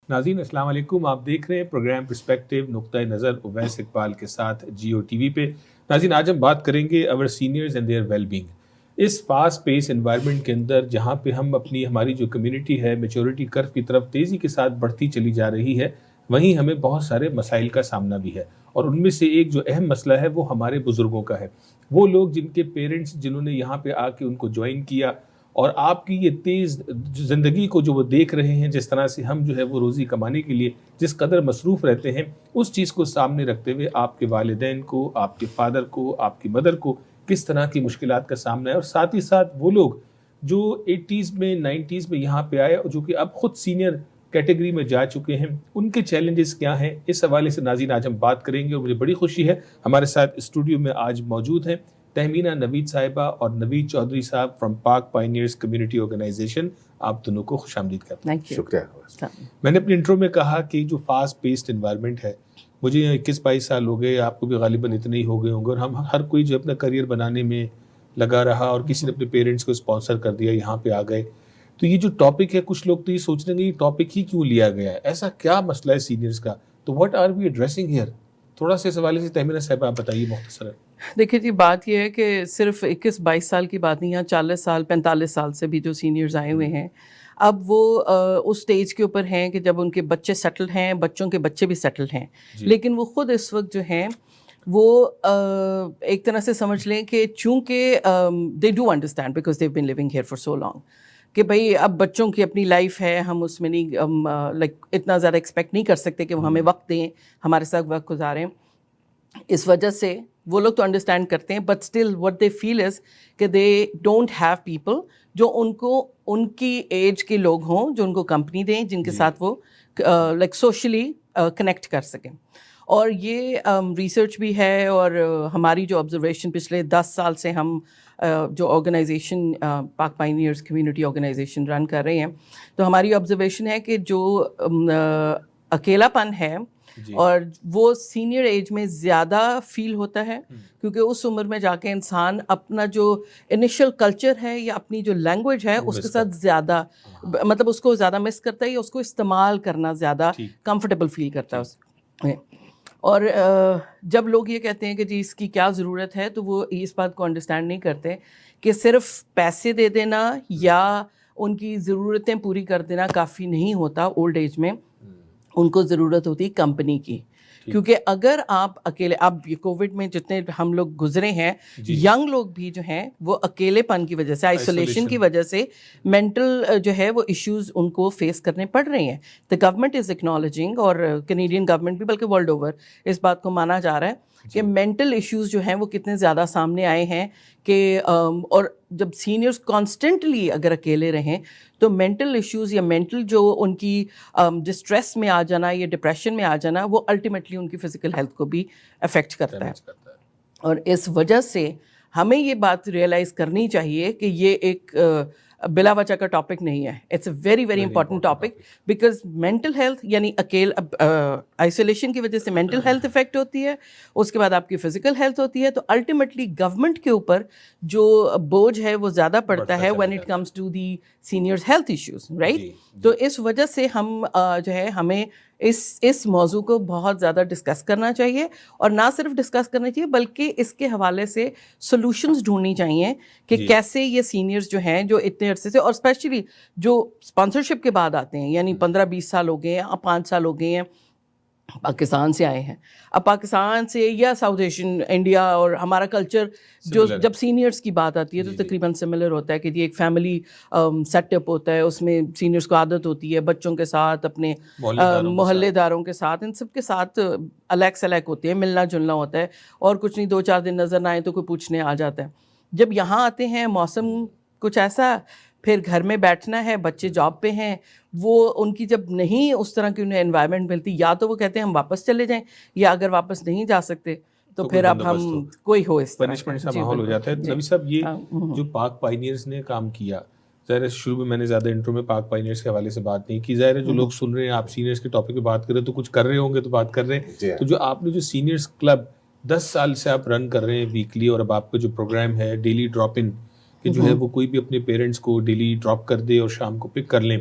ناظرین السلام علیکم، آپ دیکھ رہے ہیں پروگرام پرسپیکٹیو نقطۂ نظر اویس اقبال کے ساتھ جیو ٹی وی پہ۔ ناظرین آج ہم بات کریں گے اور seniors and their well being. اس فاسٹ پیس انوائرمنٹ کے اندر جہاں پہ ہماری جو کمیونٹی ہے میچورٹی کرو کی طرف تیزی کے ساتھ بڑھتی چلی جا رہی ہے، وہیں ہمیں بہت سارے مسائل کا سامنا بھی ہے، اور ان میں سے ایک جو اہم مسئلہ ہے وہ ہمارے بزرگوں کا ہے۔ وہ لوگ جن کے پیرنٹس جنہوں نے یہاں پہ آ کے ان کو جوائن کیا، اور آپ کی یہ تیز زندگی کو جو وہ دیکھ رہے ہیں، جس طرح سے ہم جو ہے وہ روزی کمانے کے لیے جس قدر مصروف رہتے ہیں، اس چیز کو سامنے رکھتے ہوئے آپ کے والدین کو، آپ کے فادر کو، آپ کی مدر کو کس طرح کی مشکلات کا سامنا ہے، اور ساتھ ہی ساتھ وہ لوگ جو 80s میں 90s میں یہاں پہ آئے اور جو کہ اب خود سینئر کیٹیگری میں جا چکے ہیں، ان کے چیلنجز کیا ہیں، اس حوالے سے ناظرین آج ہم بات کریں گے۔ اور مجھے بڑی خوشی ہے ہمارے ساتھ اسٹوڈیو میں آج موجود ہیں تہمینہ نوید صاحبہ اور نوید چودھری صاحب فرام پاک پائنیئرز کمیونٹی آرگنائزیشن۔ آپ دونوں کو خوش آمدید کرتا ہوں۔ شکریہ۔ میں نے اپنے انٹرو میں کہا کہ جو فاسٹ پیسڈ انوائرمنٹ ہے، مجھے 21-22 سال ہو گئے، آپ کو بھی غالباً اتنے ہی ہو گئے ہوں گے، اور ہم ہر کوئی جو اپنا کریئر بنانے میں لگا رہا، اور کسی نے اپنے پیرنٹس کو اسپانسر کر دیا، یہاں پہ آ گئے۔ تو یہ جو ٹاپک ہے، کچھ لوگ تو یہ سوچ رہے ہیں کہ یہ ٹاپک ہی کیوں لیا گیا ہے، ایسا کیا مسئلہ ہے سینئرز کا، تو what are we addressing here? تھوڑا سا اس حوالے سے تہمینہ صاحب آپ بتائیے مختصر۔ دیکھیے جی، بات یہ ہے کہ صرف 21-22 سال کی بات نہیں ہے، 40 سال 45 سال سے بھی جو سینئرز آئے ہوئے ہیں، اب وہ اس سٹیج کے اوپر ہیں کہ جب ان کے بچے سیٹلڈ ہیں، بچوں کے بچے بھی سیٹلڈ ہیں، لیکن وہ خود اس وقت جو ہیں وہ ایک طرح سے سمجھ لیں کہ چونکہ they do understand because they've been living here for so long, کہ بھائی اب بچوں کی اپنی لائف ہے، ہم اس میں نہیں لائک اتنا زیادہ ایکسپیکٹ نہیں کر سکتے کہ وہ ہمیں وقت دیں، ہمارے ساتھ وقت گزاریں۔ اس وجہ سے وہ لوگ تو انڈرسٹینڈ کرتے ہیں، بٹ اسٹل وٹ دے فیل از کہ دے ڈونٹ ہیو پیپل جو ان کو ان کی ایج کے لوگ ہوں، جو ان کو کمپنی دیں، جن کے ساتھ وہ لائک سوشلی کنیکٹ کر سکیں۔ اور یہ ریسرچ بھی ہے، اور ہماری جو آبزرویشن پچھلے 10 سال سے ہم جو آرگنائزیشن پاک پائنیئرز کمیونٹی آرگنائزیشن رن کر رہے ہیں، تو ہماری آبزرویشن ہے کہ جو اکیلا پن ہے اور وہ سینئر ایج میں زیادہ فیل ہوتا ہے، کیونکہ اس عمر میں جا کے انسان اپنا جو انیشل کلچر ہے یا اپنی جو لینگویج ہے اس کے ساتھ زیادہ مطلب اس کو زیادہ مس کرتا ہے، یا اس کو استعمال کرنا زیادہ کمفرٹیبل فیل کرتا ہے۔ اور جب لوگ یہ کہتے ہیں کہ جی اس کی کیا ضرورت ہے، تو وہ اس بات کو انڈرسٹینڈ نہیں کرتے کہ صرف پیسے دے دینا یا ان کی ضرورتیں پوری کر دینا کافی نہیں ہوتا۔ اولڈ ایج میں ان کو ضرورت ہوتی کمپنی کی، کیونکہ اگر آپ اکیلے، اب یہ کووڈ میں جتنے ہم لوگ گزرے ہیں، ینگ لوگ بھی جو ہیں وہ اکیلے پن کی وجہ سے، آئسولیشن کی وجہ سے مینٹل جو ہے وہ ایشوز ان کو فیس کرنے پڑ رہے ہیں۔ دا گورنمنٹ از ایکنالوجنگ، اور کینیڈین گورنمنٹ بھی بلکہ ورلڈ اوور اس بات کو مانا جا رہا ہے کہ مینٹل ایشوز جو ہیں وہ کتنے زیادہ سامنے آئے ہیں کہ اور جب سینئرز کانسٹنٹلی اگر اکیلے رہیں تو مینٹل ایشوز یا مینٹل جو ان کی ڈسٹریس میں آ جانا یا ڈپریشن میں آ جانا، وہ الٹیمیٹلی ان کی فزیکل ہیلتھ کو بھی افیکٹ کرتا ہے۔ اور اس وجہ سے ہمیں یہ بات ریئلائز کرنی چاہیے کہ یہ ایک بلا وجہ کا ٹاپک نہیں ہے، it's a very very important topic, because mental health یعنی آئسولیشن کی وجہ سے مینٹل ہیلتھ افیکٹ ہوتی ہے، اس کے بعد آپ کی فزیکل ہیلتھ ہوتی ہے، تو الٹیمیٹلی گورنمنٹ کے اوپر جو بوجھ ہے وہ زیادہ پڑتا ہے when it comes to the seniors health issues, right؟ تو اس وجہ سے ہم جو ہے ہمیں اس موضوع کو بہت زیادہ ڈسکس کرنا چاہیے، اور نہ صرف ڈسکس کرنا چاہیے بلکہ اس کے حوالے سے سولوشنز ڈھونڈنی چاہیے کہ کیسے یہ سینئرز جو ہیں جو اتنے عرصے سے، اور اسپیشلی جو اسپانسرشپ کے بعد آتے ہیں، یعنی 15-20 سال ہو گئے ہیں، 5 سال ہو گئے ہیں، پاکستان سے آئے ہیں، اب پاکستان سے یا ساؤتھ ایشین انڈیا، اور ہمارا کلچر جو جب سینئرز کی بات آتی ہے تو تقریباً سملر ہوتا ہے کہ یہ ایک فیملی سیٹ اپ ہوتا ہے، اس میں سینئرز کو عادت ہوتی ہے بچوں کے ساتھ، اپنے محلے داروں کے ساتھ، ان سب کے ساتھ الیک سلیک ہوتے ہیں، ملنا جلنا ہوتا ہے، اور کچھ نہیں 2-4 دن نظر نہ آئے تو کوئی پوچھنے آ جاتا ہے۔ جب یہاں آتے ہیں موسم کچھ ایسا، پھر گھر میں بیٹھنا ہے، بچے جاب پہ ہیں، وہ ان کی جب نہیں اس طرح کی انہیں انوائرمنٹ ملتی، یا تو وہ کہتے ہیں ہم واپس چلے جائیں، یا اگر واپس نہیں جا سکتے تو پھر اب ہم کوئی ہو اس طرح پنشمنٹ سا ماحول ہو جاتا ہے۔ نبی صاحب، یہ جو پاک پائنیئرز نے کام کیا، ظاہر شروع میں میں نے زیادہ انٹرو میں پاک پائنیئرز کے حوالے سے بات نہیں کی، ظاہر ہے جو لوگ سن رہے ہیں آپ سینئرز کے ٹاپک پہ بات کر رہے ہیں تو کچھ کر رہے ہوں گے تو بات کر رہے ہیں، تو جو آپ نے جو سینئرز کلب 10 سال سے آپ رن کر رہے ہیں ویکلی، اور اب آپ کا جو پروگرام ہے ڈیلی ڈراپ ان، کہ جو ہے وہ کوئی بھی اپنے پیرنٹس کو ڈیلی ڈراپ کر دے اور شام کو پک کر لیں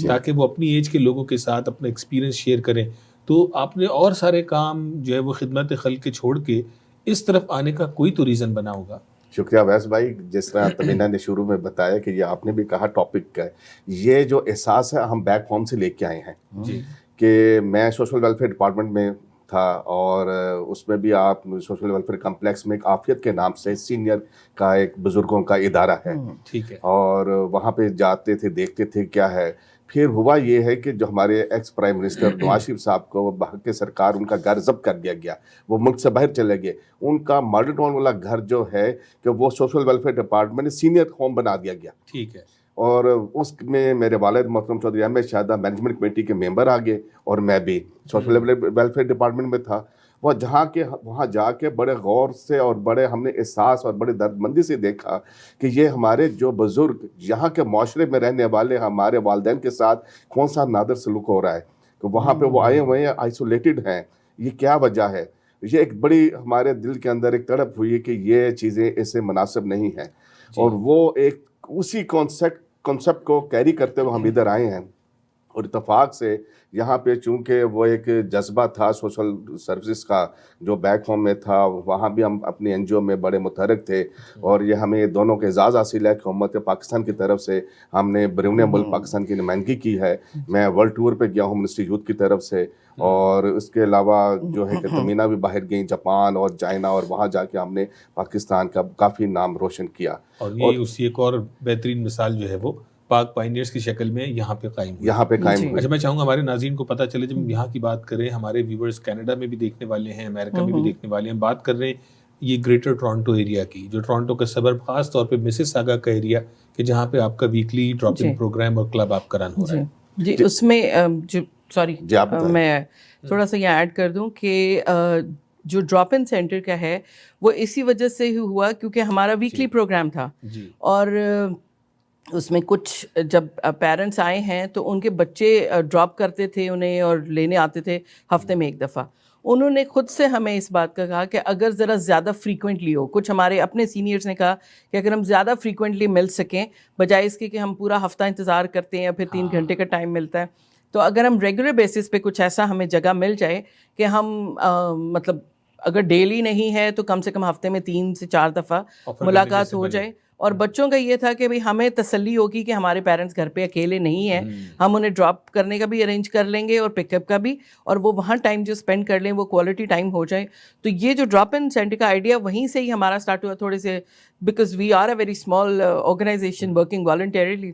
تاکہ وہ اپنی ایج کے لوگوں کے ساتھ اپنا ایکسپیرینس شیئر کریں. تو آپ نے اور سارے کام جو ہے وہ خدمت خلق کے چھوڑ کے اس طرف آنے کا کوئی تو ریزن بنا ہوگا. شکریہ ویس بھائی. جس طرح تمینہ نے شروع میں بتایا کہ یہ آپ نے بھی کہا ٹاپک کا یہ جو احساس ہے ہم بیک ہوم سے لے کے آئے ہیں جی کہ میں سوشل ویلفیئر ڈپارٹمنٹ میں تھا اور اس میں بھی آپ سوشل ویلفیئر کمپلیکس میں ایک عافیت کے نام سے سینئر کا ایک بزرگوں کا ادارہ ہے ٹھیک ہے. اور وہاں پہ جاتے تھے دیکھتے تھے کیا ہے. پھر ہوا یہ ہے کہ جو ہمارے ex prime minister Nawaz Sharif صاحب کو بحق سرکار ان کا گھر ضبط کر دیا گیا, وہ ملک سے باہر چلے گئے. ان کا ماڈل ٹاؤن والا گھر جو ہے کہ وہ social welfare department senior home بنا دیا گیا. ٹھیک ہے. اور اس میں میرے والد محترم چودھری احمد شاہدہ مینجمنٹ کمیٹی کے ممبر آ گئے اور میں بھی سوشل ویلفیئر ڈپارٹمنٹ میں تھا. وہاں جا کے بڑے غور سے اور بڑے ہم نے احساس اور بڑے درد مندی سے دیکھا کہ یہ ہمارے جو بزرگ یہاں کے معاشرے میں رہنے والے ہمارے والدین کے ساتھ کون سا نادر سلوک ہو رہا ہے کہ وہاں پہ وہ آئے ہوئے ہیں, آئسولیٹڈ ہیں. یہ کیا وجہ ہے؟ یہ ایک بڑی ہمارے دل کے اندر ایک تڑپ ہوئی کہ یہ چیزیں اسے مناسب نہیں ہیں. اور وہ ایک اسی کانسیپٹ کو کیری کرتے ہوئے ہم ادھر آئے ہیں. اور اتفاق سے یہاں پہ چونکہ وہ ایک جذبہ تھا سوشل سروسز کا جو بیک ہوم میں تھا, وہاں بھی ہم اپنی این جی او میں بڑے متحرک تھے اور یہ ہمیں دونوں کے اعزاز حاصل ہے کہ حکومت پاکستان کی طرف سے ہم نے بیرون ملک پاکستان کی نمائندگی کی ہے. میں ورلڈ ٹور پہ گیا ہوں منسٹری یوتھ کی طرف سے, اور اس کے علاوہ جو ہے کہ تمینہ بھی باہر گئیں جاپان اور چائنا, اور وہاں جا کے ہم نے پاکستان کا کافی نام روشن کیا. اور یہ اسی ایک اور بہترین مثال جو ہے وہ پاک پائنیئرز کی شکل میں یہاں پہ قائم ہوئی. اچھا, میں چاہوں گا ہمارے ناظرین کو پتہ چلے, جب ہم یہاں کی بات کریں, ہمارے ویورز کینیڈا میں بھی دیکھنے والے ہیں, امریکہ میں بھی دیکھنے والے ہیں, بات کر رہے ہیں یہ گریٹر ٹورانٹو ایریا کی, جو ٹورانٹو کا سبرب, خاص طور پہ مسیساگا کا ایریا, کہ جہاں پہ آپ کا ویکلی ڈراپ ان پروگرام اور کلب آپ کا رن ہو رہا ہے. جی اس میں میں تھوڑا سا یہ ایڈ کر دوں کہ جو ڈراپ ان سینٹر کا ہے وہ اسی وجہ سے ہی ہوا کیونکہ ہمارا ویکلی پروگرام تھا, اور اس میں کچھ جب پیرنٹس آئے ہیں تو ان کے بچے ڈراپ کرتے تھے انہیں اور لینے آتے تھے ہفتے میں ایک دفعہ. انہوں نے خود سے ہمیں اس بات کا کہا کہ اگر ذرا زیادہ فریکوینٹلی ہو, کچھ ہمارے اپنے سینئرز نے کہا کہ اگر ہم زیادہ فریکوینٹلی مل سکیں بجائے اس کے کہ ہم پورا ہفتہ انتظار کرتے ہیں یا پھر 3 گھنٹے کا ٹائم ملتا ہے, تو اگر ہم ریگولر بیسس پہ کچھ ایسا ہمیں جگہ مل جائے کہ ہم مطلب اگر ڈیلی نہیں ہے تو کم سے کم ہفتے میں 3 سے 4 دفعہ ملاقات ہو جائے. اور بچوں کا یہ تھا کہ بھئی ہمیں تسلی ہوگی کہ ہمارے پیرنٹس گھر پہ اکیلے نہیں ہیں, ہم انہیں ڈراپ کرنے کا بھی ارینج کر لیں گے اور پک اپ کا بھی, اور وہ وہاں ٹائم جو اسپینڈ کر لیں وہ کوالٹی ٹائم ہو جائے. تو یہ جو ڈراپ ان سینٹر کا آئیڈیا وہیں سے ہی ہمارا اسٹارٹ ہوا تھوڑے سے, because we are a very small organization working voluntarily.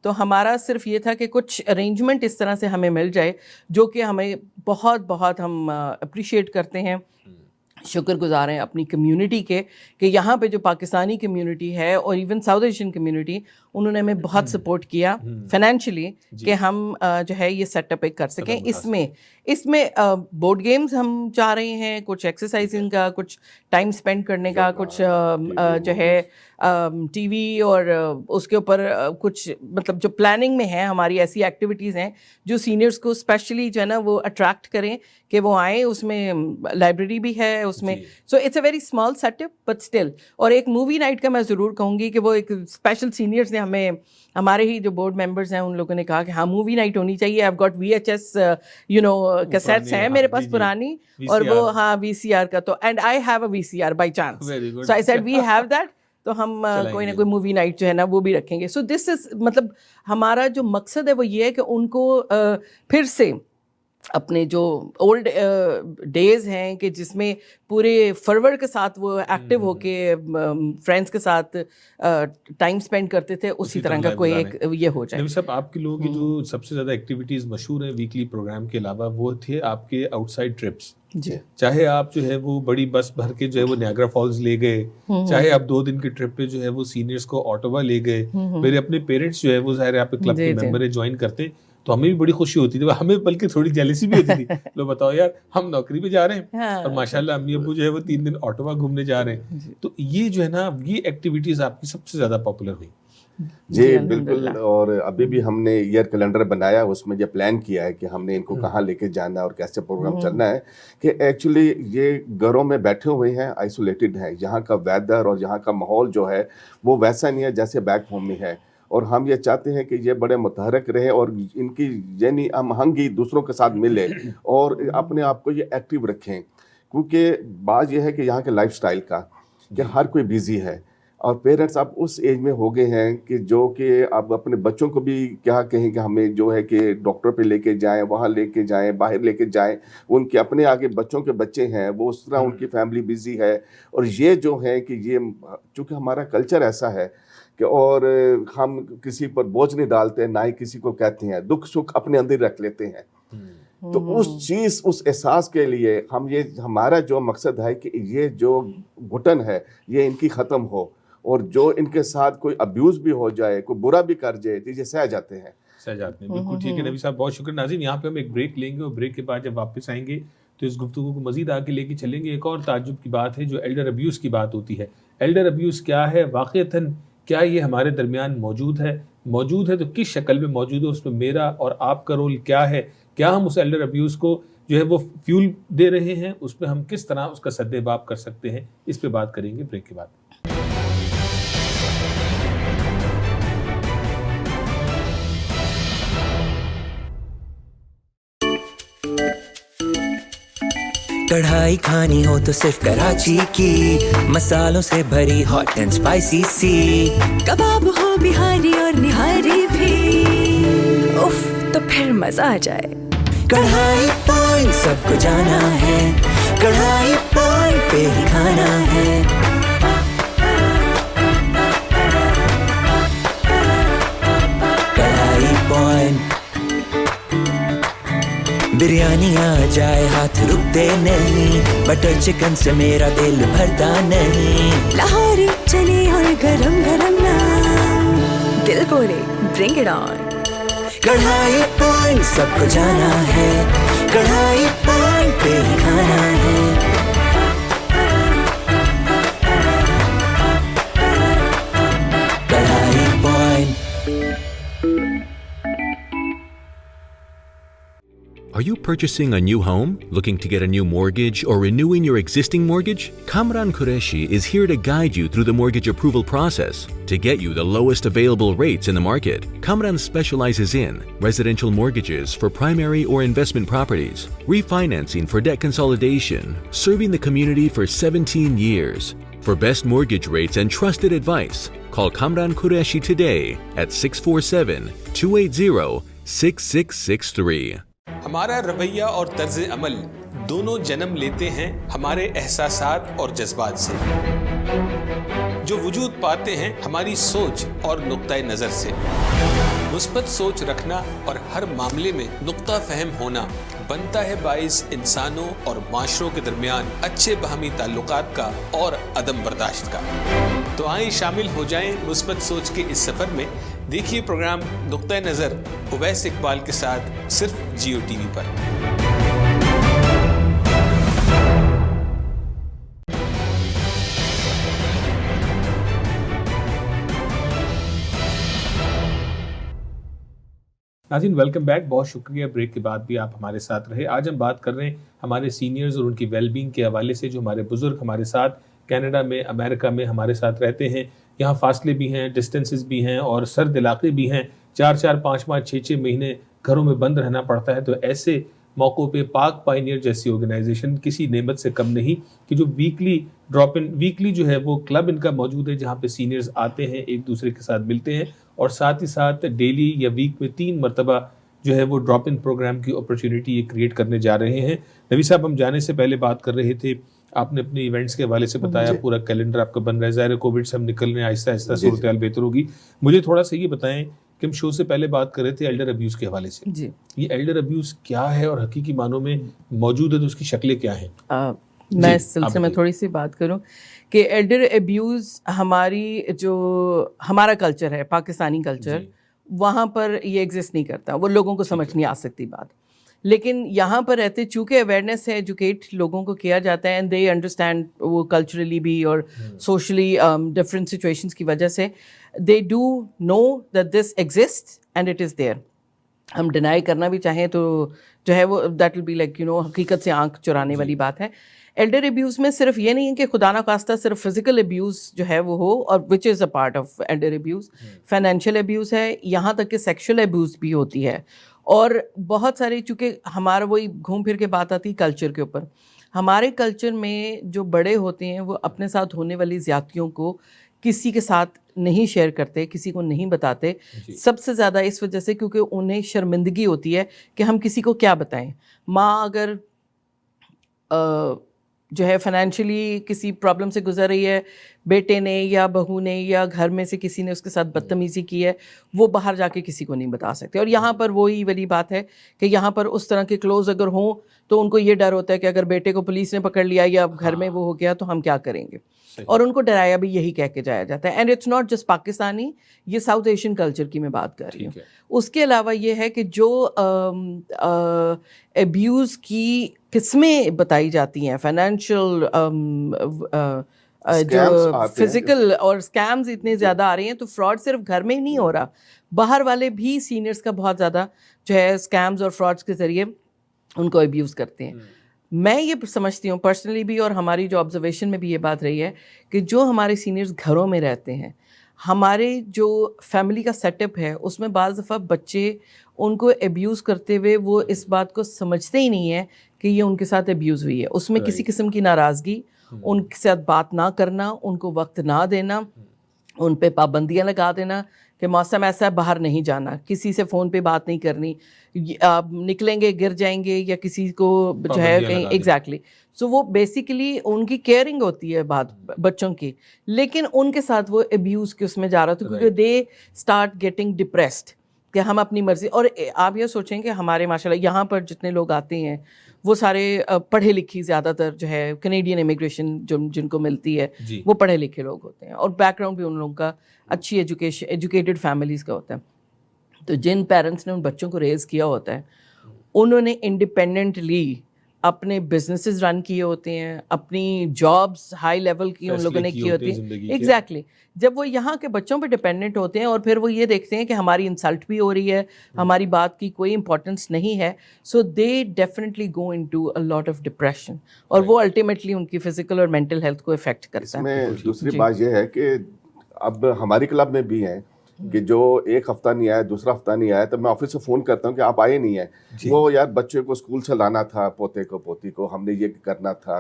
تو ہمارا صرف یہ تھا کہ کچھ ارینجمنٹ اس طرح سے ہمیں مل جائے جو کہ ہمیں بہت بہت ہم اپریشیٹ کرتے ہیں, شکر گزار ہیں اپنی کمیونٹی کے کہ یہاں پہ جو پاکستانی کمیونٹی ہے اور ایون ساؤتھ ایشین کمیونٹی, انہوں نے ہمیں بہت سپورٹ کیا فائنینشلی کہ ہم جو ہے یہ سیٹ اپ کر سکیں. اس میں بورڈ گیمز ہم چاہ رہے ہیں, کچھ ایکسرسائزنگ کا, کچھ ٹائم اسپینڈ کرنے کا, کچھ جو ہے ٹی وی اور اس کے اوپر کچھ مطلب جو پلاننگ میں ہے ہماری ایسی ایکٹیویٹیز ہیں جو سینئرس کو اسپیشلی جو ہے نا وہ اٹریکٹ کریں کہ وہ آئیں. اس میں لائبریری بھی ہے اس میں, so it's a very small set up but still. اور ایک مووی نائٹ کا میں ضرور کہوں گی کہ وہ ایک اسپیشل سینئرس نے ہمیں, ہمارے ہی جو بورڈ ممبرس ہیں ان لوگوں نے کہا کہ ہاں مووی نائٹ ہونی چاہیے. آئی ہیو گاٹ VHS کیسیٹس ہیں میرے پاس پرانی, اور وہ ہاں VCR کا, تو and I have a VCR by chance, so I said we have that, تو ہم کوئی نہ کوئی مووی نائٹ جو ہے نا وہ بھی رکھیں گے. سو دس از مطلب ہمارا جو مقصد ہے وہ یہ ہے کہ ان کو پھر سے اپنے جو اولڈ ڈیز ہیں کہ جس میں پورے فرور کے ساتھ وہ ایکٹیو ہو کے فرینڈس کے ساتھ ٹائم اسپینڈ کرتے تھے, اسی طرح کا کوئی ایک یہ ہو جائے. صاحب آپ کے لوگوں کی جو سب سے زیادہ ایکٹیویٹیز مشہور ہیں ویکلی پروگرام کے علاوہ وہ تھے آپ کے آؤٹ سائڈ ٹرپس. جی, چاہے آپ جو ہے وہ بڑی بس بھر کے جو ہے وہ نیاگرا فالز لے گئے, چاہے آپ 2 دن کی ٹرپ پہ جو ہے وہ سینئرس کو آٹوا لے گئے. میرے اپنے پیرنٹس جو ہے وہ ظاہر آپ کلب کے ممبر جوائن کرتے تو ہمیں بھی بڑی خوشی ہوتی تھی, ہمیں بلکہ تھوڑی جیلسی بھی ہوتی تھی. لو بتاؤ یار, ہم نوکری پہ جا رہے ہیں اور ماشاءاللہ امی ابو جو ہے وہ 3 دن آٹوا گھومنے جا رہے ہیں. تو یہ جو ہے نا یہ ایکٹیویٹیز آپ کی سب سے زیادہ پاپولر ہوئی. جی بالکل. اور ابھی بھی ہم نے ایئر کیلنڈر بنایا, اس میں یہ پلان کیا ہے کہ ہم نے ان کو کہاں لے کے جانا اور کیسے پروگرام چلنا ہے, کہ ایکچولی یہ گھروں میں بیٹھے ہوئے ہیں, آئسولیٹڈ ہیں. یہاں کا ویدر اور یہاں کا ماحول جو ہے وہ ویسا نہیں ہے جیسے بیک ہوم میں ہے, اور ہم یہ چاہتے ہیں کہ یہ بڑے متحرک رہے اور ان کی یعنی ہم آہنگی دوسروں کے ساتھ ملے اور اپنے آپ کو یہ ایکٹیو رکھیں, کیونکہ بات یہ ہے کہ یہاں کے لائف سٹائل کا کہ ہر کوئی بیزی ہے, اور پیرنٹس اب اس ایج میں ہو گئے ہیں کہ جو کہ اب اپنے بچوں کو بھی کیا کہیں کہ ہمیں جو ہے کہ ڈاکٹر پہ لے کے جائیں, وہاں لے کے جائیں, باہر لے کے جائیں. ان کے اپنے آگے بچوں کے بچے ہیں, وہ اس طرح ان کی فیملی بزی ہے. اور یہ جو ہے کہ یہ چونکہ ہمارا کلچر ایسا ہے کہ اور ہم کسی پر بوجھ نہیں ڈالتے, نہ ہی کسی کو کہتے ہیں, دکھ سکھ اپنے اندر رکھ لیتے ہیں. تو اس چیز, اس احساس کے لیے ہمارا جو مقصد ہے کہ یہ جو گھٹن ہے یہ ان کی ختم ہو, اور جو ان کے ساتھ کوئی ابیوز بھی ہو جائے, کوئی برا بھی کر جائے, تو یہ سہ جاتے ہیں. بالکل ٹھیک ہے نبی صاحب, بہت شکریہ. ناظرین, یہاں پہ ہم ایک بریک لیں گے, اور بریک کے بعد جب واپس آئیں گے تو اس گفتگو کو مزید آگے لے کے چلیں گے. ایک اور تعجب کی بات ہے جو ایلڈر ابیوز کی بات ہوتی ہے. ایلڈر ابیوز کیا ہے واقعتاً, کیا یہ ہمارے درمیان موجود ہے تو کس شکل میں موجود ہے, اس میں میرا اور آپ کا رول کیا ہے, کیا ہم اس ایلڈر ابیوز کو جو ہے وہ فیول دے رہے ہیں, اس پہ ہم کس طرح اس کا سد باب کر سکتے ہیں, اس پہ بات کریں گے بریک کے بعد. کڑھائی کھانی ہو تو صرف کراچی کی, مسالوں سے بھری ہاٹ اینڈ اسپائسی سی, کباب ہو بہاری اور نہاری بھی, اف تو پھر مزہ آ جائے. کڑھائی پوائنٹ سب کو جانا ہے, کڑھائی پوائنٹ پہ ہی کھانا ہے. کڑھائی پوائنٹ بریانی آ جائے ہاتھ رکتے نہیں, بٹر چکن سے میرا دل بھرتا نہیں. لاہوری چنے اور گرم گرم نان, دل بولے برنگ اٹ آن. کڑھائی پوائنٹ سب کو جانا ہے, کڑھائی پوائنٹ پہ ہی کھانا ہے. کڑھائی point. Are you purchasing a new home, looking to get a new mortgage, or renewing your existing mortgage? Kamran Qureshi is here to guide you through the mortgage approval process to get you the lowest available rates in the market. Kamran specializes in residential mortgages for primary or investment properties, refinancing for debt consolidation, serving the community for 17 years. For best mortgage rates and trusted advice, call Kamran Qureshi today at 647-280-6663. ہمارا رویہ اور طرز عمل دونوں جنم لیتے ہیں ہمارے احساسات اور جذبات سے, جو وجود پاتے ہیں ہماری سوچ اور نقطہ نظر سے. مثبت سوچ رکھنا اور ہر معاملے میں نقطہ فہم ہونا بنتا ہے باعث انسانوں اور معاشروں کے درمیان اچھے باہمی تعلقات کا اور عدم برداشت کا. تو آئیں شامل ہو جائیں مثبت سوچ کے اس سفر میں. دیکھیے پروگرام نقطہ نظر اویس اقبال کے ساتھ صرف جیو ٹی وی پر. ناظرین ویلکم بیک, بہت شکریہ. بریک کے بعد بھی آپ ہمارے ساتھ رہے. آج ہم بات کر رہے ہیں ہمارے سینئرز اور ان کی ویل بینگ کے حوالے سے, جو ہمارے بزرگ ہمارے ساتھ کینیڈا میں, امریکہ میں ہمارے ساتھ رہتے ہیں. یہاں فاصلے بھی ہیں, ڈسٹینسز بھی ہیں, اور سرد علاقے بھی ہیں. 4-4, 5-5, 6-6 مہینے گھروں میں بند رہنا پڑتا ہے. تو ایسے موقعوں پہ پاک پائنیئر جیسی آرگنائزیشن کسی نعمت سے کم نہیں کہ جو ویکلی جو ہے وہ کلب ان کا موجود ہے, جہاں پہ سینئرز آتے ہیں, ایک دوسرے کے ساتھ ملتے ہیں, اور ساتھ ہی ساتھ ڈیلی یا ویک میں 3 مرتبہ جو ہے وہ ڈراپ ان پروگرام کی اپرچونیٹی یہ کریٹ کرنے جا رہے ہیں. نبی صاحب, ہم جانے سے پہلے بات کر رہے تھے, آپ نے اپنے ایونٹس کے حوالے سے بتایا, پورا کیلنڈر آپ کا بن رہا ہے. ظاہر ہے کووڈ سے ہم نکل رہے ہیں, آہستہ آہستہ صورتحال بہتر ہوگی. مجھے تھوڑا سا یہ بتائیں کہ ہم شو سے پہلے بات کر رہے تھے ایلڈر ابیوز کے حوالے سے. جی, یہ ایلڈر ابیوز کیا ہے اور حقیقی معنوں میں موجود ہے تو اس کی شکلیں کیا ہیں؟ میں اس سلسلے میں تھوڑی سی بات کروں کہ ایلڈر ابیوز ہمارا کلچر ہے, پاکستانی کلچر, وہاں پر یہ ایگزسٹ نہیں کرتا. وہ لوگوں کو سمجھ نہیں آ سکتی بات. لیکن یہاں پر رہتے چونکہ اویئرنیس ہے, ایجوکیٹ لوگوں کو کیا جاتا ہے, اینڈ دے انڈرسٹینڈ وہ کلچرلی بھی اور سوشلی ڈفرینٹ سچویشنس کی وجہ سے they do know that this exist and it is there. ہم ڈینائی کرنا بھی چاہیں تو جو ہے وہ that will be like you know حقیقت سے آنکھ چرانے والی بات ہے. ایلڈر ابیوز میں صرف یہ نہیں ہے کہ خدا نخواستہ صرف فزیکل ابیوز جو ہے وہ ہو, اور which is a part of elder abuse, financial abuse ہے, یہاں تک کہ سیکشل ابیوز بھی ہوتی ہے. اور بہت سارے, چونکہ ہمارا وہی گھوم پھر کے بات آتی کلچر کے اوپر, ہمارے کلچر میں جو بڑے ہوتے ہیں وہ اپنے ساتھ ہونے والی زیادتیوں کو کسی کے ساتھ نہیں شیئر کرتے, کسی کو نہیں بتاتے. سب سے زیادہ اس وجہ سے کیونکہ انہیں شرمندگی ہوتی ہے کہ ہم کسی کو کیا بتائیں. ماں اگر جو ہے فائنینشلی کسی پرابلم سے گزر رہی ہے, بیٹے نے یا بہو نے یا گھر میں سے کسی نے اس کے ساتھ بدتمیزی کی ہے, وہ باہر جا کے کسی کو نہیں بتا سکتے. اور یہاں پر وہی والی بات ہے کہ یہاں پر اس طرح کے کلوز اگر ہوں تو ان کو یہ ڈر ہوتا ہے کہ اگر بیٹے کو پولیس نے پکڑ لیا یا گھر میں وہ ہو گیا تو ہم کیا کریں گے, اور ان کو ڈرایا بھی یہی کہہ کے جایا جاتا ہے. And it's not just Pakistani, یہ ساؤتھ ایشین کلچر کی میں بات کر رہی ہوں. اس کے علاوہ یہ ہے کہ جو ابیوز کی قسمیں بتائی جاتی ہیں, فائنینشیل جو فزیکل اور اسکیمز اتنے زیادہ آ رہے ہیں, تو فراڈ صرف گھر میں ہی نہیں ہو رہا, باہر والے بھی سینئرس کا بہت زیادہ جو ہے اسکیمز اور فراڈس کے ذریعے ان کو ابیوز کرتے ہیں. میں یہ سمجھتی ہوں پرسنلی بھی, اور ہماری جو آبزرویشن میں بھی یہ بات رہی ہے کہ جو ہمارے سینئرز گھروں میں رہتے ہیں, ہمارے جو فیملی کا سیٹ اپ ہے اس میں بعض دفعہ بچے ان کو ابیوز کرتے ہوئے وہ اس بات کو سمجھتے ہی نہیں ہے کہ یہ ان کے ساتھ ابیوز ہوئی ہے. اس میں کسی قسم کی ناراضگی, ان کے ساتھ بات نہ کرنا, ان کو وقت نہ دینا, ان پہ پابندیاں لگا دینا کہ موسم ایسا ہے باہر نہیں جانا, کسی سے فون پہ بات نہیں کرنی, آپ نکلیں گے گر جائیں گے یا کسی کو جو ہے کہیں. ایگزیکٹلی. سو وہ بیسیکلی ان کی کیئرنگ ہوتی ہے بات بچوں کی, لیکن ان کے ساتھ وہ ابیوز کے اس میں جا رہا تھا کیونکہ دے اسٹارٹ گیٹنگ ڈپریسڈ کہ ہم اپنی مرضی. اور آپ یہ سوچیں کہ ہمارے ماشاء اللہ یہاں پر جتنے لوگ آتے ہیں وہ سارے پڑھے لکھی زیادہ تر جو ہے کینیڈین امیگریشن جن کو ملتی ہے وہ پڑھے لکھے لوگ ہوتے ہیں, اور بیک گراؤنڈ بھی ان لوگوں کا اچھی ایجوکیٹڈ فیملیز کا ہوتا ہے. تو جن پیرنٹس نے ان بچوں کو ریز کیا ہوتا ہے انہوں نے انڈیپینڈنٹلی اپنے بزنسز رن کیے ہوتے ہیں, اپنی جابس ہائی لیول کی ان لوگوں نے کی ہوتی ہیں. ایگزیکٹلی. جب وہ یہاں کے بچوں پہ ڈپینڈنٹ ہوتے ہیں اور پھر وہ یہ دیکھتے ہیں کہ ہماری انسلٹ بھی ہو رہی ہے, ہماری بات کی کوئی امپورٹنس نہیں ہے, so they definitely go into a lot of depression, اور وہ الٹیمیٹلی ان کی فزیکل اور مینٹل ہیلتھ کو افیکٹ کرتا ہے. اس میں دوسری بات یہ ہے کہ اب ہماری کلب میں بھی ہیں کہ جو ایک ہفتہ نہیں آیا, دوسرا ہفتہ نہیں آیا, تب میں آفس سے فون کرتا ہوں کہ آپ آئے نہیں ہیں. وہ یار بچے کو اسکول سے لانا تھا, پوتے کو پوتی کو ہم نے یہ کرنا تھا,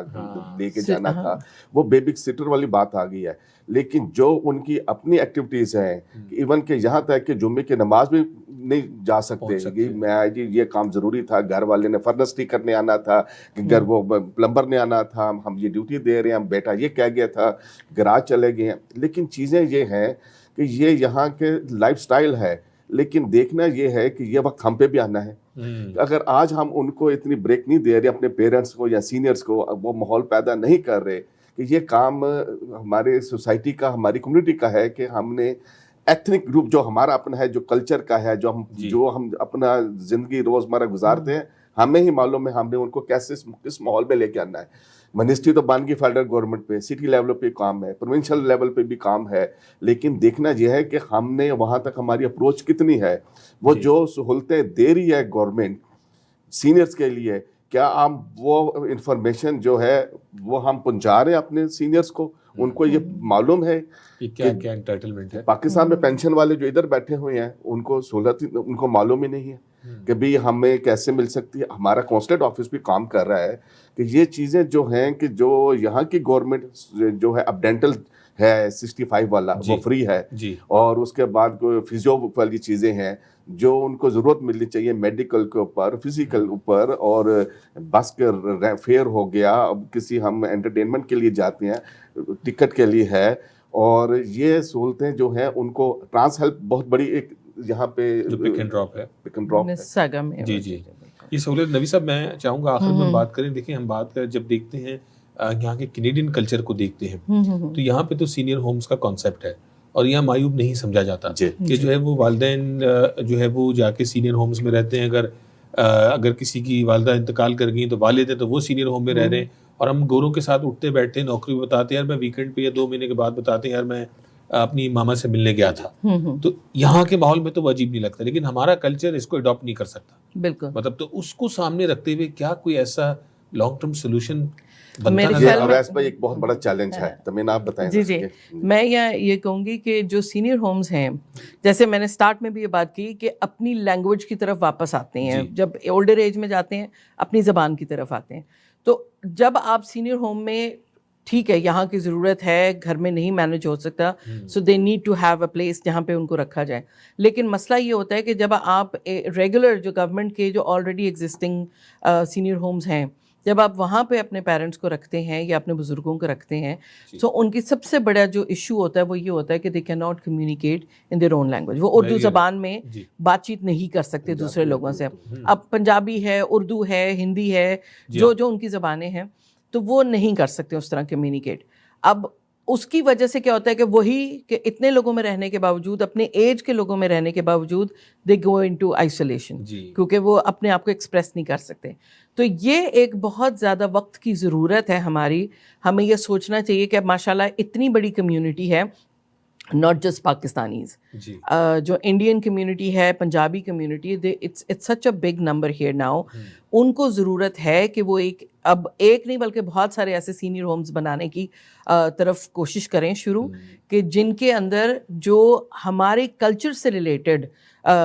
لے کے جانا تھا, وہ بیبی سٹر والی بات آ گئی ہے. لیکن جو ان کی اپنی ایکٹیویٹیز ہیں, ایون کہ یہاں تک کہ جمعے کی نماز بھی نہیں جا سکتے, میں جی یہ کام ضروری تھا, گھر والے نے فرنس ٹھیک کرنے آنا تھا, گھر وہ پلمبر نے آنا تھا, ہم یہ ڈیوٹی دے رہے ہیں, ہم بیٹا یہ کہہ گیا تھا, گراج چلے گئے ہیں. لیکن چیزیں یہ ہیں کہ یہ یہاں کے لائف سٹائل ہے, لیکن دیکھنا یہ ہے کہ یہ وقت ہم پہ بھی آنا ہے. اگر آج ہم ان کو اتنی بریک نہیں دے رہے, اپنے پیرنٹس کو یا سینئرس کو وہ ماحول پیدا نہیں کر رہے کہ یہ کام ہمارے سوسائٹی کا, ہماری کمیونٹی کا ہے کہ ہم نے ایتھنک گروپ جو ہمارا اپنا ہے, جو کلچر کا ہے, جو ہم اپنا زندگی روزمرہ گزارتے ہیں, ہمیں ہی معلوم ہے ہم نے ان کو کیسے کس ماحول میں لے کے آنا ہے. منسٹری تو بن گئی فیڈرل گورنمنٹ پہ, سٹی لیول پہ کام ہے, پروونشل لیول پہ بھی کام ہے, لیکن دیکھنا یہ ہے کہ ہم نے وہاں تک ہماری اپروچ کتنی ہے. وہ جو سہولتیں دے رہی ہے گورنمنٹ سینئرس کے لیے, کیا ہم وہ انفارمیشن جو ہے وہ ہم پہنچا رہے ہیں اپنے سینئرس کو, ان کو یہ معلوم ہے کیا انٹائٹلمنٹ ہے. پاکستان میں پینشن والے جو ادھر بیٹھے ہوئے ہیں ان کو سہولت ان کو معلوم ہی نہیں ہے کہ بھی ہمیں کیسے مل سکتی ہے. ہمارا کونسلیٹ آفس بھی کام کر رہا ہے کہ یہ چیزیں جو ہیں کہ جو یہاں کی گورنمنٹ جو ہے اب ڈینٹل ہے 65 والا وہ فری ہے, اور اس کے بعد فزیو والی چیزیں ہیں جو ان کو ضرورت ملنی چاہیے میڈیکل کے اوپر, فزیکل اوپر, اور بس کے فیئر ہو گیا, اب کسی ہم انٹرٹینمنٹ کے لیے جاتے ہیں ٹکٹ کے لیے ہے, اور یہ سہولتیں جو ہیں ان کو ٹرانس ہیلپ بہت بڑی ایک یہاں پہ پک اینڈ ڈراپ ہے. جی یہ سہولت. نبی صاحب میں چاہوں گا آخر میں بات کریں. دیکھیں ہم بات جب دیکھتے ہیں یہاں کے کینیڈین کلچر کو دیکھتے ہیں تو یہاں پہ تو سینئر ہومز کا کانسیپٹ ہے, اور یہاں معیوب نہیں سمجھا جاتا کہ جو ہے وہ والدین جو ہے وہ جا کے سینئر ہومز میں رہتے ہیں. اگر اگر کسی کی والدہ انتقال کر گئی تو والد ہیں تو وہ سینئر ہوم میں رہ رہے ہیں, اور ہم گوروں کے ساتھ اٹھتے بیٹھتے ہیں, نوکری بتاتے ہیں یار میں ویکینڈ پہ یا 2 مہینے کے بعد بتاتے ہیں یار میں اپنی ماما سے ملنے گیا تھا. تو یہاں کے ماحول میں تو وہ عجیب نہیں لگتا, لیکن ہمارا کلچر اس کو اڈاپٹ نہیں کر سکتا. بالکل. مطلب تو اس کو سامنے رکھتے ہوئے کیا کوئی ایسا لانگ ٹرم سولوشن میرے یہ اویس بھائی ایک بہت بڑا چیلنج ہے, تمہیں آپ بتائیں. جی میں یہ کہوں گی کہ جو سینئر ہومز ہیں, جیسے میں نے سٹارٹ میں بھی یہ بات کی کہ اپنی لینگویج کی طرف واپس آتے ہیں, جب اولڈر ایج میں جاتے ہیں اپنی زبان کی طرف آتے ہیں. تو جب آپ سینئر ہوم میں, ٹھیک ہے یہاں کی ضرورت ہے, گھر میں نہیں مینج ہو سکتا, so they need to have a place جہاں پہ ان کو رکھا جائے. لیکن مسئلہ یہ ہوتا ہے کہ جب آپ ریگولر جو گورنمنٹ کے جو آلریڈی ایگزسٹنگ سینئر ہومز ہیں, جب آپ وہاں پہ اپنے پیرنٹس کو رکھتے ہیں یا اپنے بزرگوں کو رکھتے ہیں, تو ان کی سب سے بڑا جو ایشو ہوتا ہے وہ یہ ہوتا ہے کہ they can not communicate in their own language. وہ اردو زبان میں بات چیت نہیں کر سکتے دوسرے لوگوں سے. اب پنجابی ہے, اردو ہے, ہندی ہے, جو ان کی زبانیں ہیں, تو وہ نہیں کر سکتے اس طرح کمیونیکیٹ. اب اس کی وجہ سے کیا ہوتا ہے کہ وہی کہ اتنے لوگوں میں رہنے کے باوجود, اپنے ایج کے لوگوں میں رہنے کے باوجود, دے گو انٹو آئسولیشن, کیونکہ وہ اپنے آپ کو ایکسپریس نہیں کر سکتے. تو یہ ایک بہت زیادہ وقت کی ضرورت ہے ہماری. ہمیں یہ سوچنا چاہیے کہ اب ماشاءاللہ اتنی بڑی کمیونٹی ہے, ناٹ جسٹ پاکستانیز, جو انڈین کمیونٹی ہے, Punjabi community, it's such a big number here now. ان کو ضرورت ہے کہ وہ اب ایک نہیں بلکہ بہت سارے ایسے سینئر ہومز بنانے کی طرف کوشش کریں شروع, کہ جن کے اندر جو ہمارے کلچر سے ریلیٹڈ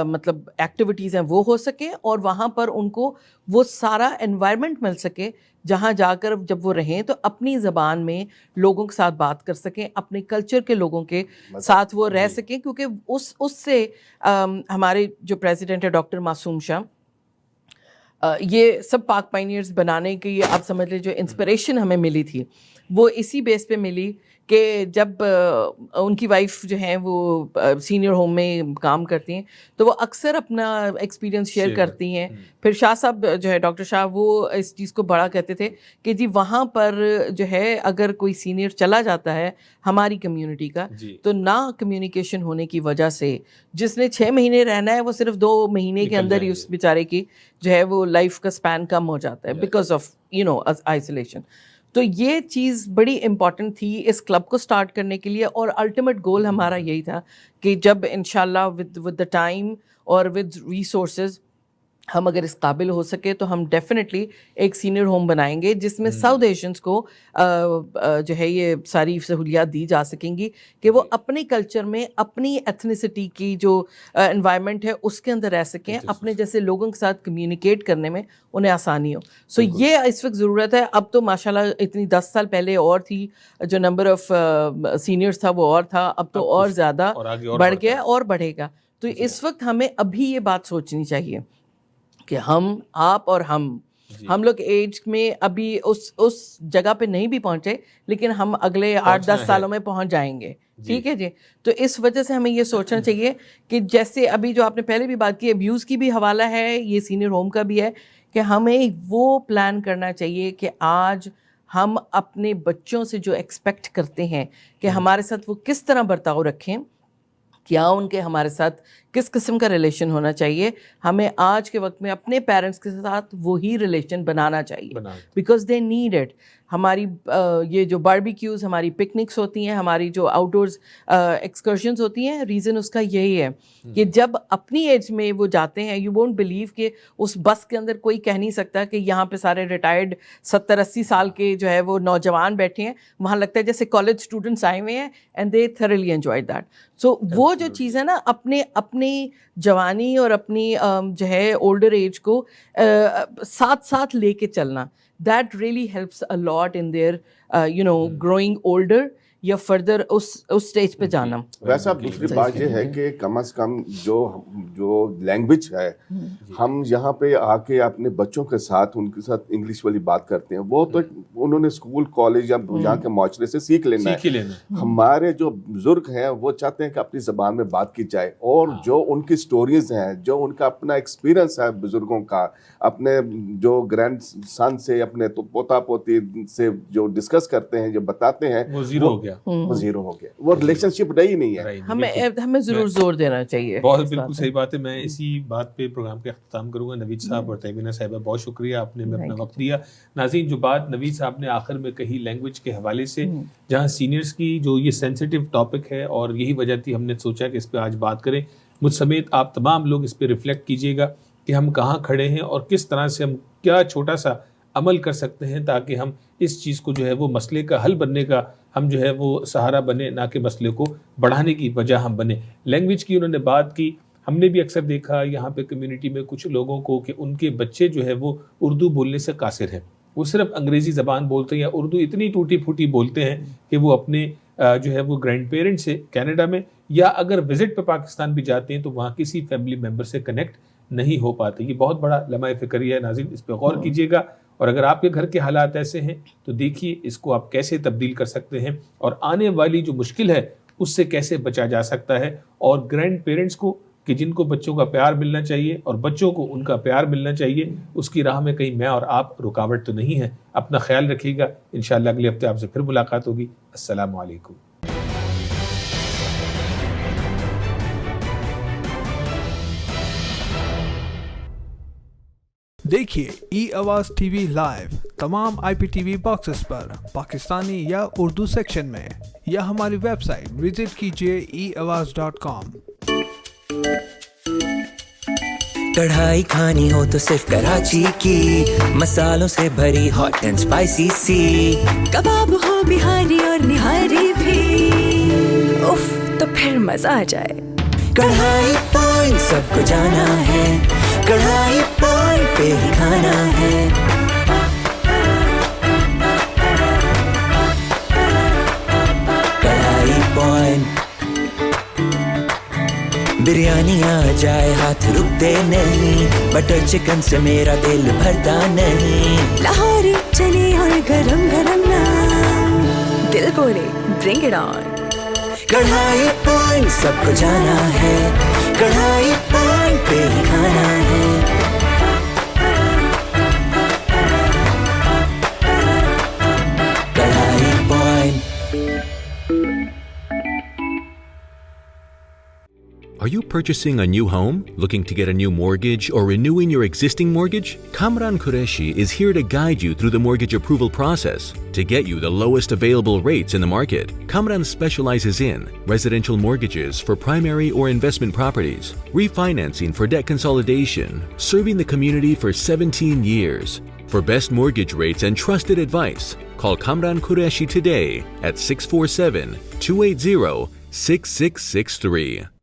مطلب ایکٹیویٹیز ہیں وہ ہو سکیں, اور وہاں پر ان کو وہ سارا انوائرمنٹ مل سکے جہاں جا کر جب وہ رہیں تو اپنی زبان میں لوگوں کے ساتھ بات کر سکیں, اپنے کلچر کے لوگوں کے ساتھ وہ رہ سکیں. کیونکہ اس سے ہمارے جو پریزیڈنٹ ہے ڈاکٹر معصوم شاہ, یہ سب پاک پائنیئرز بنانے کی آپ سمجھ لیں جو انسپریشن ہمیں ملی تھی, وہ اسی بیس پہ ملی کہ جب ان کی وائف جو ہیں وہ سینئر ہوم میں کام کرتی ہیں تو وہ اکثر اپنا ایکسپیرینس شیئر کرتی ہیں. پھر شاہ صاحب جو ہے ڈاکٹر شاہ, وہ اس چیز کو بڑا کہتے تھے کہ جی وہاں پر جو ہے اگر کوئی سینئر چلا جاتا ہے ہماری کمیونٹی کا, تو نہ کمیونیکیشن ہونے کی وجہ سے جس نے 6 مہینے رہنا ہے وہ صرف 2 مہینے کے اندر ہی اس بیچارے کی جو ہے وہ لائف کا سپین کم ہو جاتا ہے بیکاز آف آئسولیشن. تو یہ چیز بڑی امپورٹنٹ تھی اس کلب کو سٹارٹ کرنے کے لیے, اور الٹیمیٹ گول ہمارا یہی تھا کہ جب انشاءاللہ ود دا ٹائم اور ود ریسورسز ہم اگر اس قابل ہو سکے تو ہم ڈیفینیٹلی ایک سینئر ہوم بنائیں گے جس میں ساؤتھ ایشینس کو جو ہے یہ ساری سہولیات دی جا سکیں گی کہ وہ اپنے کلچر میں اپنی ایتھنیسٹی کی جو انوائرمنٹ ہے اس کے اندر رہ سکیں, اپنے جیسے لوگوں کے ساتھ کمیونیکیٹ کرنے میں انہیں آسانی ہو. سو یہ اس وقت ضرورت ہے. اب تو ماشاءاللہ اتنی 10 سال پہلے اور تھی, جو نمبر آف سینئرس تھا وہ اور تھا, اب تو اور زیادہ بڑھ گیا اور بڑھے گا. تو اس وقت ہمیں ابھی یہ بات سوچنی چاہیے کہ آپ اور ہم لوگ ایج میں ابھی اس جگہ پہ نہیں بھی پہنچے, لیکن ہم اگلے 8-10 سالوں میں پہنچ جائیں گے. ٹھیک ہے جی. تو اس وجہ سے ہمیں یہ سوچنا چاہیے کہ جیسے ابھی جو آپ نے پہلے بھی بات کی, ابیوز کی بھی حوالہ ہے, یہ سینئر ہوم کا بھی ہے, کہ ہمیں وہ پلان کرنا چاہیے کہ آج ہم اپنے بچوں سے جو ایکسپیکٹ کرتے ہیں کہ ہمارے ساتھ وہ کس طرح برتاؤ رکھیں, کیا ان کے ہمارے ساتھ کس قسم کا ریلیشن ہونا چاہیے, ہمیں آج کے وقت میں اپنے پیرنٹس کے ساتھ وہی ریلیشن بنانا چاہیے, بیکاز دے نیڈ اٹ. ہماری یہ جو باربیکیوز, ہماری پکنکس ہوتی ہیں, ہماری جو آؤٹ ڈورز ایکسکرشنز ہوتی ہیں, ریزن اس کا یہی ہے کہ جب اپنی ایج میں وہ جاتے ہیں, یو وونٹ بلیو کہ اس بس کے اندر کوئی کہہ نہیں سکتا کہ یہاں پہ سارے ریٹائرڈ 70-80 سال کے جو ہے وہ نوجوان بیٹھے ہیں, وہاں لگتا ہے جیسے کالج اسٹوڈنٹس آئے ہوئے ہیں, and they thoroughly enjoy that. So وہ جو چیز ہے نا, اپنی جوانی اور اپنی جو ہے اولڈر ایج کو ساتھ لے کے چلنا, that really helps a lot in their growing older یا فردر اس اسٹیج پہ جانا. ویسا دوسری بات یہ ہے کہ کم از کم جو لینگویج ہے, ہم یہاں پہ آ کے اپنے بچوں کے ساتھ ان کے ساتھ انگلش والی بات کرتے ہیں, وہ تو انہوں نے اسکول کالج یا یہاں کے معاشرے سے سیکھ لینا ہے. ہمارے جو بزرگ ہیں وہ چاہتے ہیں کہ اپنی زبان میں بات کی جائے, اور جو ان کی سٹوریز ہیں, جو ان کا اپنا ایکسپیرئنس ہے بزرگوں کا, اپنے جو گرینڈ سن سے, اپنے پوتا پوتی سے جو ڈسکس ڈسکس کرتے ہیں, جو بتاتے ہیں, وہ زیرو ہو گیا, وہ زیرو ہو گیا, وہ ریلیشن شپ رہی نہیں ہے. ہمیں ضرور زور دینا چاہیے. بہت بالکل صحیح بات ہے. میں اسی بات پہ پروگرام کا اختتام کروں گا. نوید صاحب اور تہمینہ صاحبہ, بہت شکریہ, آپ نے ہمیں اپنا وقت دیا. ناظرین, جو بات نوید صاحب نے آخر میں کہی لینگویج کے حوالے سے, جہاں سینئرز کی جو یہ سینسیٹیو ٹاپک ہے اور یہی وجہ تھی ہم نے سوچا کہ اس پہ آج بات کریں, مجھ سمیت آپ تمام لوگ اس پہ ریفلیکٹ کیجئے گا کہ ہم کہاں کھڑے ہیں اور کس طرح سے ہم کیا چھوٹا سا عمل کر سکتے ہیں تاکہ ہم اس چیز کو جو ہے وہ مسئلے کا حل بننے کا ہم جو ہے وہ سہارا بنے, نہ کہ مسئلے کو بڑھانے کی وجہ ہم بنے. لینگویج کی انہوں نے بات کی. ہم نے بھی اکثر دیکھا یہاں پہ کمیونٹی میں کچھ لوگوں کو کہ ان کے بچے جو ہے وہ اردو بولنے سے قاصر ہیں, وہ صرف انگریزی زبان بولتے ہیں یا اردو اتنی ٹوٹی پھوٹی بولتے ہیں کہ وہ اپنے جو ہے وہ گرینڈ پیرنٹ سے کینیڈا میں یا اگر وزٹ پہ پاکستان بھی جاتے ہیں تو وہاں کسی فیملی ممبر سے کنیکٹ نہیں ہو پاتے. یہ بہت بڑا لمحہ فکریہ ہے. ناظرین, اس پہ غور کیجیے گا, اور اگر آپ کے گھر کے حالات ایسے ہیں تو دیکھیے اس کو آپ کیسے تبدیل کر سکتے ہیں اور آنے والی جو مشکل ہے اس سے کیسے بچا جا سکتا ہے. اور گرینڈ پیرنٹس کو کہ جن کو بچوں کا پیار ملنا چاہیے اور بچوں کو ان کا پیار ملنا چاہیے, اس کی راہ میں کہیں میں اور آپ رکاوٹ تو نہیں ہے. اپنا خیال رکھیے گا. انشاءاللہ اگلے ہفتے آپ سے پھر ملاقات ہوگی. السلام علیکم. دیکھیے ای آواز ٹی وی لائیو تمام IPTV باکسز پر پاکستانی یا اردو سیکشن میں, یا ہماری ویب سائٹ وزٹ کیجیے eAwaaz.com. کڑھائی کھانی ہو تو صرف کراچی کی, مسالوں سے بھری ہاٹ اینڈ اسپائسی سی, کباب ہو بہاری اور نہاری بھی, اف تو پھر مزہ آ جائے. کڑھائی پوائنٹ سب کو جانا ہے, کڑھائی پوائنٹ پہ ہی کھانا ہے. کڑھائی پوائنٹ بریانی آ جائے ہاتھ رکتے نہیں, بٹر چکن سے میرا دل بھرتا نہیں. لاہوری چنے اور گرم گرم نان, دل بولے برنگ اٹ آن. کڑھائی پوائنٹ سب کو جانا ہے, کڑھائی پوائنٹ پہ ہی کھانا ہے. کڑھائی point. Are you purchasing a new home, looking to get a new mortgage, or renewing your existing mortgage? Kamran Qureshi is here to guide you through the mortgage approval process to get you the lowest available rates in the market. Kamran specializes in residential mortgages for primary or investment properties, refinancing for debt consolidation, serving the community for 17 years. For best mortgage rates and trusted advice, call Kamran Qureshi today at 647-280-6663.